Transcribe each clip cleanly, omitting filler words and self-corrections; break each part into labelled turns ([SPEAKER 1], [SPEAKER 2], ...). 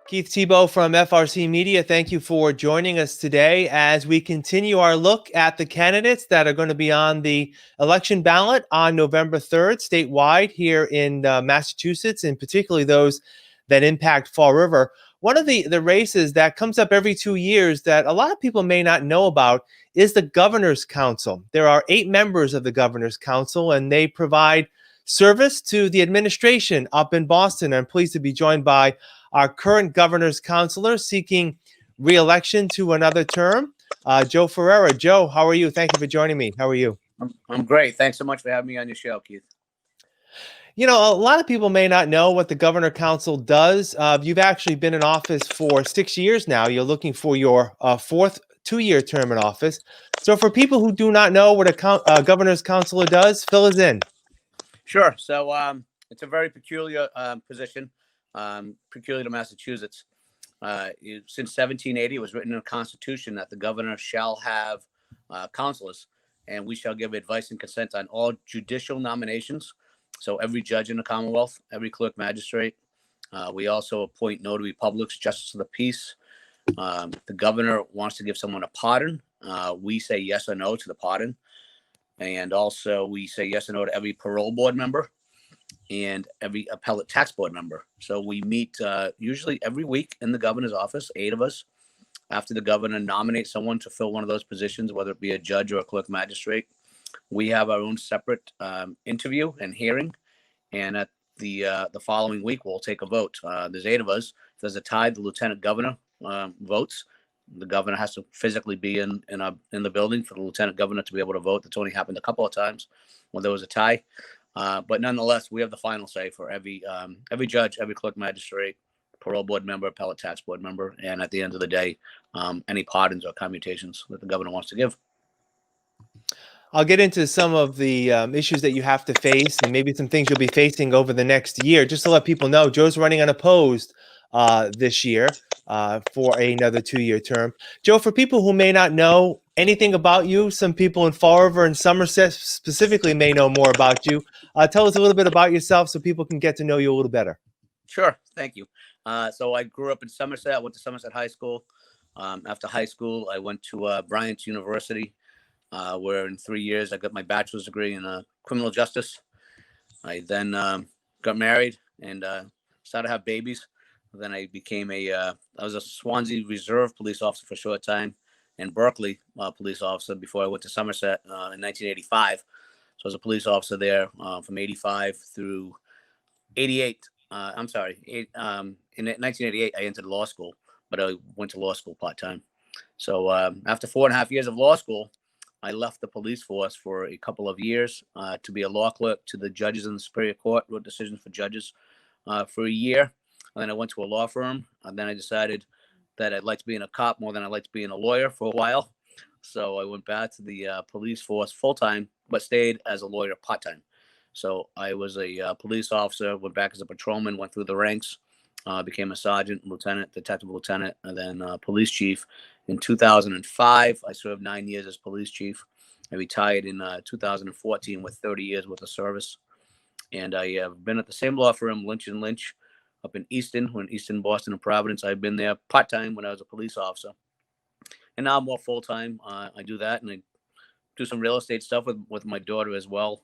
[SPEAKER 1] Keith Tebow from FRC Media, thank you for joining us today as we continue our look at the candidates that are going to be on the election ballot on November 3rd, statewide here in Massachusetts, and particularly those that impact Fall River. One of the races that comes up every 2 years that a lot of people may not know about is the Governor's Council. There are 8 members of the Governor's Council, and they provide service to the administration up in Boston. I'm pleased to be joined by our current governor's councilor seeking re-election to another term, Joe Ferreira. Joe, how are you? Thank you for joining me. How are you?
[SPEAKER 2] I'm great. Thanks so much for having me on your show, Keith.
[SPEAKER 1] You know, a lot of people may not know what the Governor Council does. You've actually been in office for 6 years now. You're looking for your 4th 2-year term in office. So for people who do not know what a governor's councilor does, fill us in.
[SPEAKER 2] Sure. So it's a very peculiar position, peculiar to Massachusetts. Since 1780, it was written in the Constitution that the governor shall have councilors, and we shall give advice and consent on all judicial nominations. So every judge in the Commonwealth, every clerk magistrate. We also appoint notary publics, justice of the peace. The governor wants to give someone a pardon. We say yes or no to the pardon. And also we say yes or no to every parole board member and every appellate tax board member. So we meet usually every week in the governor's office, 8 of us, after the governor nominates someone to fill one of those positions, whether it be a judge or a clerk magistrate. We have our own separate interview and hearing. And at the following week, we'll take a vote. There's 8 of us. If there's a tie, the lieutenant governor votes. The governor has to physically be in the building for the lieutenant governor to be able to vote. That's only happened a couple of times when there was a tie. But nonetheless, we have the final say for every judge, every clerk magistrate, parole board member, appellate tax board member, and at the end of the day, any pardons or commutations that the governor wants to give.
[SPEAKER 1] I'll get into some of the issues that you have to face and maybe some things you'll be facing over the next year. Just to let people know, Joe's running unopposed this year for another 2-year term. Joe, for people who may not know anything about you, some people in Fall River and Somerset specifically may know more about you. Tell us a little bit about yourself so people can get to know you a little better.
[SPEAKER 2] Sure. Thank you. So I grew up in Somerset. I went to Somerset High School. After high school, I went to Bryant University, where in 3 years I got my bachelor's degree in criminal justice. I then got married and started to have babies. Then I became I was a Swansea Reserve police officer for a short time and Berkeley police officer before I went to Somerset in 1985. So I was a police officer there from 85 through 88. In 1988, I entered law school, but I went to law school part-time. So after 4.5 years of law school, I left the police force for a couple of years to be a law clerk to the judges in the Superior Court, wrote decisions for judges for a year. And then I went to a law firm. And then I decided that I'd like to be in a cop more than I'd like to be in a lawyer for a while. So I went back to the police force full-time, but stayed as a lawyer part-time. So I was a police officer, went back as a patrolman, went through the ranks, became a sergeant, lieutenant, detective lieutenant, and then police chief. In 2005, I served 9 years as police chief. I retired in 2014 with 30 years worth of service. And I have been at the same law firm, Lynch & Lynch, up in Easton, Boston, and Providence. I've been there part-time when I was a police officer. And now I'm more full-time. I do that, and I do some real estate stuff with my daughter as well.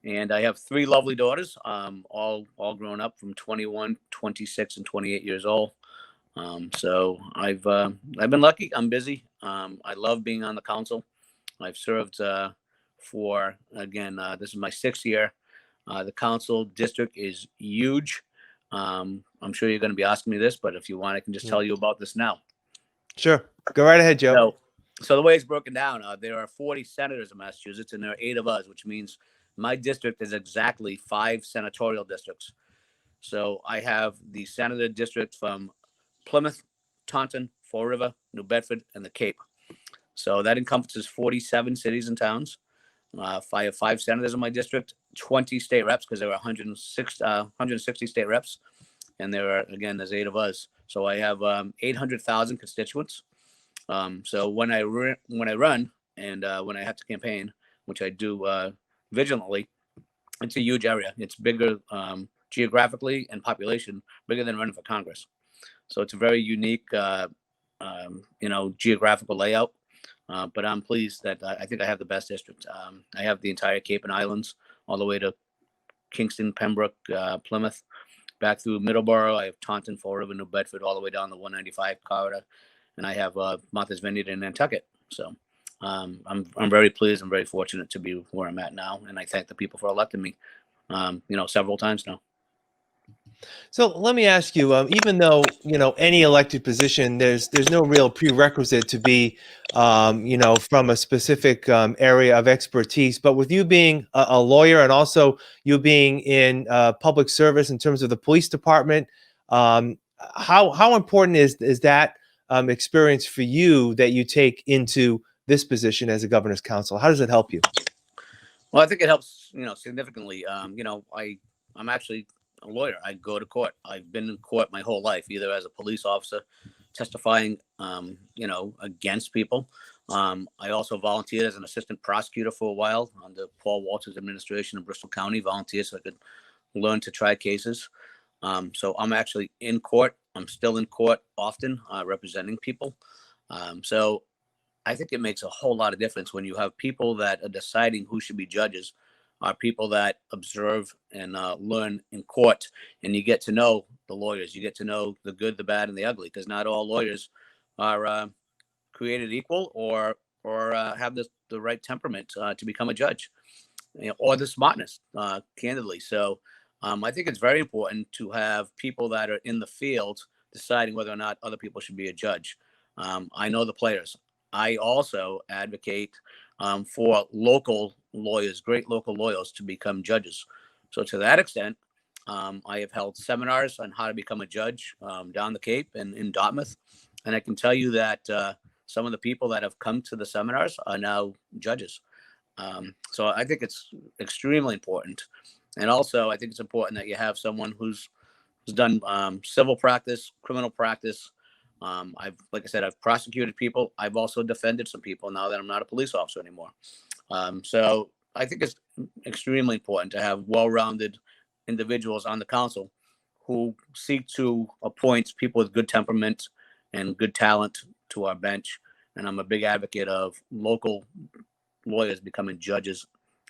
[SPEAKER 2] And I have 3 lovely daughters, all grown up from 21, 26, and 28 years old. So I've been lucky. I'm busy. I love being on the council. I've served for, again, this is my 6th year. The council district is huge. I'm sure you're going to be asking me this, but if you want, I can just tell you about this now.
[SPEAKER 1] Sure. Go right ahead, Joe.
[SPEAKER 2] So the way it's broken down, there are 40 senators in Massachusetts, and there are 8 of us, which means my district is exactly 5 senatorial districts. So I have the senator district from Plymouth, Taunton, Fall River, New Bedford, and the Cape. So that encompasses 47 cities and towns. I have 5 senators in my district, 20 state reps, because there are 160 state reps. And there's 8 of us. So I have 800,000 constituents. So when I run and when I have to campaign, which I do vigilantly, it's a huge area. It's bigger geographically and population bigger than running for Congress. So it's a very unique, geographical layout. But I'm pleased that I think I have the best district. I have the entire Cape and Islands all the way to Kingston, Pembroke, Plymouth, back through Middleborough. I have Taunton, Fall River, New Bedford, all the way down the 195 corridor, and I have Martha's Vineyard and Nantucket. So I'm very pleased. I'm very fortunate to be where I'm at now, and I thank the people for electing me. Several times now.
[SPEAKER 1] So let me ask you, even though, any elected position, there's no real prerequisite to be, from a specific area of expertise. But with you being a lawyer and also you being in public service in terms of the police department, how important is that experience for you that you take into this position as a governor's counsel? How does it help you?
[SPEAKER 2] Well, I think it helps, significantly. I'm actually a lawyer. I go to court. I've been in court my whole life, either as a police officer testifying, against people. I also volunteered as an assistant prosecutor for a while under Paul Walter's administration in Bristol County, volunteered so I could learn to try cases. So I'm actually in court. I'm still in court often, representing people. So I think it makes a whole lot of difference when you have people that are deciding who should be judges, are people that observe and learn in court, and you get to know the lawyers. You get to know the good, the bad, and the ugly, because not all lawyers are created equal or have the right temperament to become a judge, or the smartness, candidly. So I think it's very important to have people that are in the field deciding whether or not other people should be a judge. I know the players. I also advocate for local lawyers, great local lawyers, to become judges. So to that extent, I have held seminars on how to become a judge down the Cape and in Dartmouth. And I can tell you that some of the people that have come to the seminars are now judges. So I think it's extremely important. And also, I think it's important that you have someone who's done civil practice, criminal practice. Like I said, I've prosecuted people. I've also defended some people now that I'm not a police officer anymore. So I think it's extremely important to have well-rounded individuals on the council who seek to appoint people with good temperament and good talent to our bench. And I'm a big advocate of local lawyers becoming judges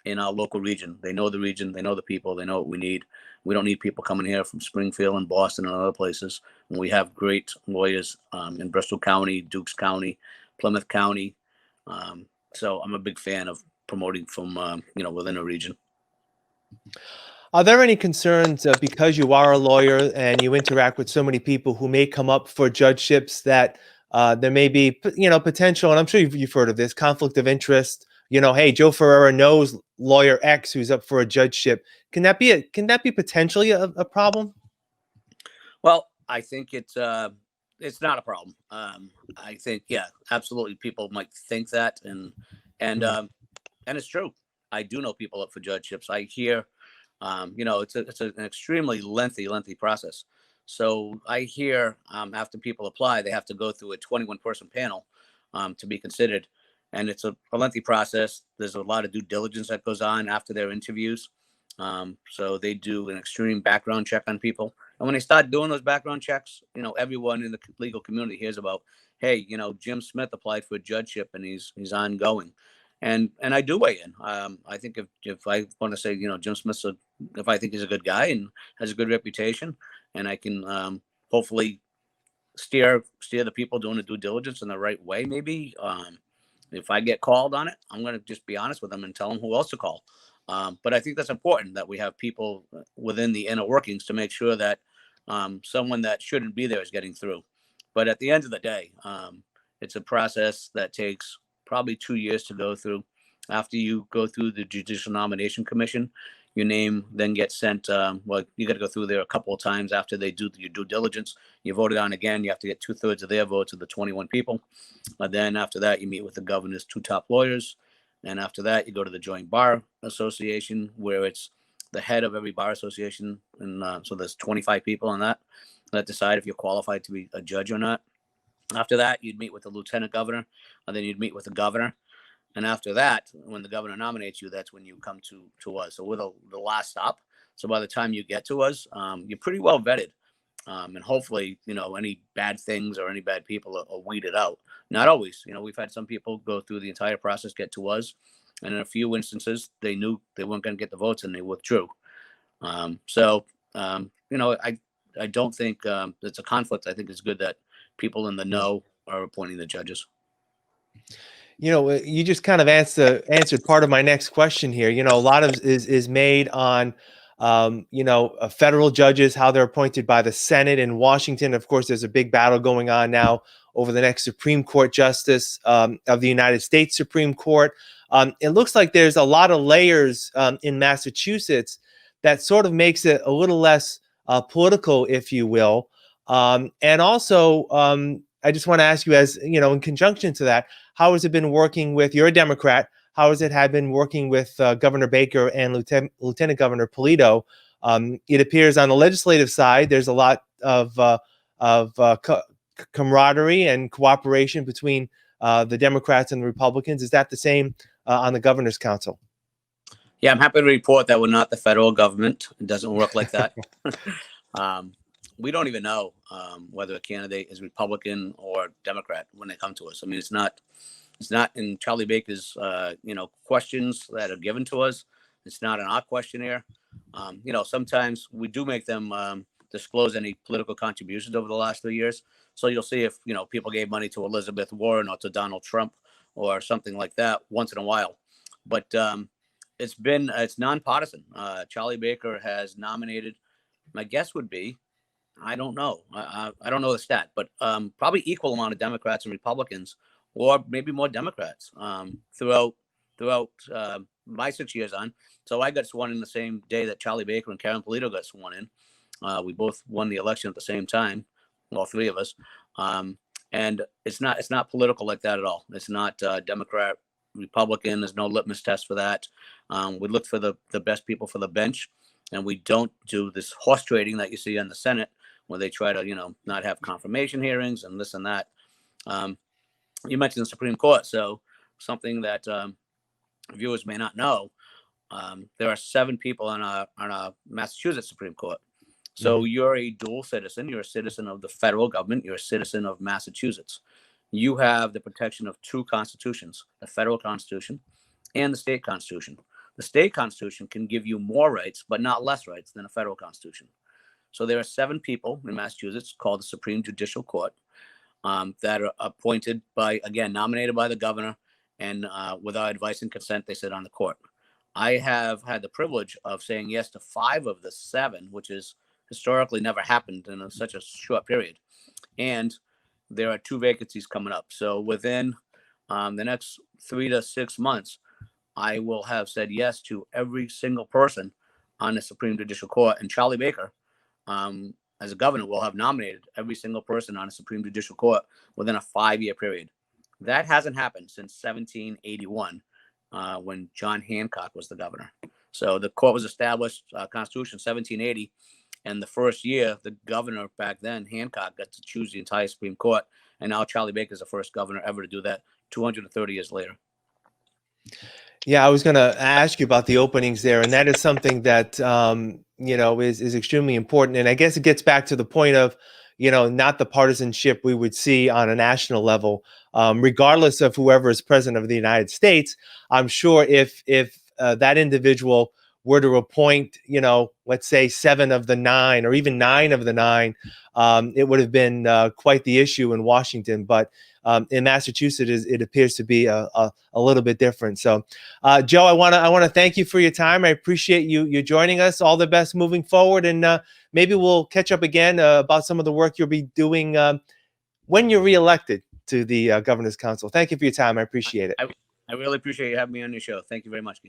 [SPEAKER 2] in our local region. They know the region, they know the people, they know what we need. We don't need people coming here from Springfield and Boston and other places. And we have great lawyers in Bristol County, Dukes County, Plymouth County. So I'm a big fan of promoting from, within a region.
[SPEAKER 1] Are there any concerns because you are a lawyer and you interact with so many people who may come up for judgeships that there may be, potential, and I'm sure you've heard of this, conflict of interest? Hey, Joe Ferreira knows lawyer X who's up for a judgeship. Can that be potentially a problem?
[SPEAKER 2] Well, I think it's not a problem. I think, yeah, absolutely. People might think that, and it's true. I do know people up for judgeships. I hear, it's an extremely lengthy process. So I hear after people apply, they have to go through a 21-person panel to be considered. And it's a lengthy process. There's a lot of due diligence that goes on after their interviews. So they do an extreme background check on people. And when they start doing those background checks, everyone in the legal community hears about, hey, Jim Smith applied for a judgeship and he's ongoing. And I do weigh in. I think if I want to say, Jim Smith's if I think he's a good guy and has a good reputation, and I can hopefully steer the people doing the due diligence in the right way, maybe. If I get called on it, I'm going to just be honest with them and tell them who else to call. But I think that's important that we have people within the inner workings to make sure that someone that shouldn't be there is getting through. But at the end of the day, it's a process that takes probably 2 years to go through. After you go through the Judicial Nomination Commission, your name then gets sent. You got to go through there a couple of times after they do your due diligence. You voted on again. You have to get 2/3 of their votes of the 21 people. Then after that, you meet with the governor's 2 top lawyers. And after that, you go to the Joint Bar Association, where it's the head of every bar association. And so there's 25 people on that decide if you're qualified to be a judge or not. After that, you'd meet with the lieutenant governor, and then you'd meet with the governor. And after that, when the governor nominates you, that's when you come to us. So we're the last stop. So by the time you get to us, you're pretty well vetted. And hopefully, any bad things or any bad people are weeded out. Not always. We've had some people go through the entire process, get to us, and in a few instances, they knew they weren't going to get the votes and they withdrew. I don't think it's a conflict. I think it's good that people in the know are appointing the judges.
[SPEAKER 1] You just kind of answered part of my next question here. A lot of is made on, federal judges, how they're appointed by the Senate in Washington. Of course, there's a big battle going on now over the next Supreme Court justice of the United States Supreme Court. It looks like there's a lot of layers in Massachusetts that sort of makes it a little less political, if you will. And also, I just want to ask you, as in conjunction to that, how has it been working with, you're a Democrat, how has it been working with Governor Baker and Lieutenant Governor Polito? It appears on the legislative side, there's a lot of camaraderie and cooperation between the Democrats and the Republicans. Is that the same on the Governor's Council?
[SPEAKER 2] Yeah, I'm happy to report that we're not the federal government. It doesn't work like that. We don't even know whether a candidate is Republican or Democrat when they come to us. I mean, it's not in Charlie Baker's, questions that are given to us. It's not in our questionnaire. Sometimes we do make them disclose any political contributions over the last 3 years. So you'll see if, people gave money to Elizabeth Warren or to Donald Trump or something like that once in a while. But it's nonpartisan. Charlie Baker has nominated, my guess would be, I don't know. I don't know the stat, but probably equal amount of Democrats and Republicans, or maybe more Democrats throughout my 6 years on. So I got sworn in the same day that Charlie Baker and Karen Polito got sworn in. We both won the election at the same time, all three of us. And it's not political like that at all. It's not Democrat, Republican. There's no litmus test for that. We look for the best people for the bench, and we don't do this horse trading that you see in the Senate, where they try to, not have confirmation hearings and this and that. You mentioned the Supreme Court, so something that viewers may not know, there are 7 people on our Massachusetts Supreme Court. So you're a dual citizen. You're a citizen of the federal government. You're a citizen of Massachusetts. You have the protection of 2 constitutions, the federal constitution and the state constitution. The state constitution can give you more rights, but not less rights than a federal constitution. So there are 7 people in Massachusetts called the Supreme Judicial Court that are appointed by, again, nominated by the governor, and without advice and consent, they sit on the court. I have had the privilege of saying yes to 5 of the 7, which is historically never happened in such a short period. And there are 2 vacancies coming up. So within the next 3 to 6 months, I will have said yes to every single person on the Supreme Judicial Court. And Charlie Baker, as a governor, will have nominated every single person on the Supreme Judicial Court within a 5-year period. That hasn't happened since 1781, when John Hancock was the governor. So the court was established, Constitution 1780. And the first year, the governor back then, Hancock, got to choose the entire Supreme Court. And now Charlie Baker is the first governor ever to do that 230 years later.
[SPEAKER 1] Yeah, I was going to ask you about the openings there. And that is something that, is extremely important. And I guess it gets back to the point of, not the partisanship we would see on a national level, regardless of whoever is president of the United States. I'm sure if that individual were to appoint, let's say 7 of the 9 or even 9 of the 9, it would have been quite the issue in Washington. But in Massachusetts, it appears to be a little bit different. So, Joe, I want to thank you for your time. I appreciate you joining us. All the best moving forward, and maybe we'll catch up again about some of the work you'll be doing when you're reelected to the Governor's Council. Thank you for your time. I appreciate it.
[SPEAKER 2] I really appreciate you having me on your show. Thank you very much.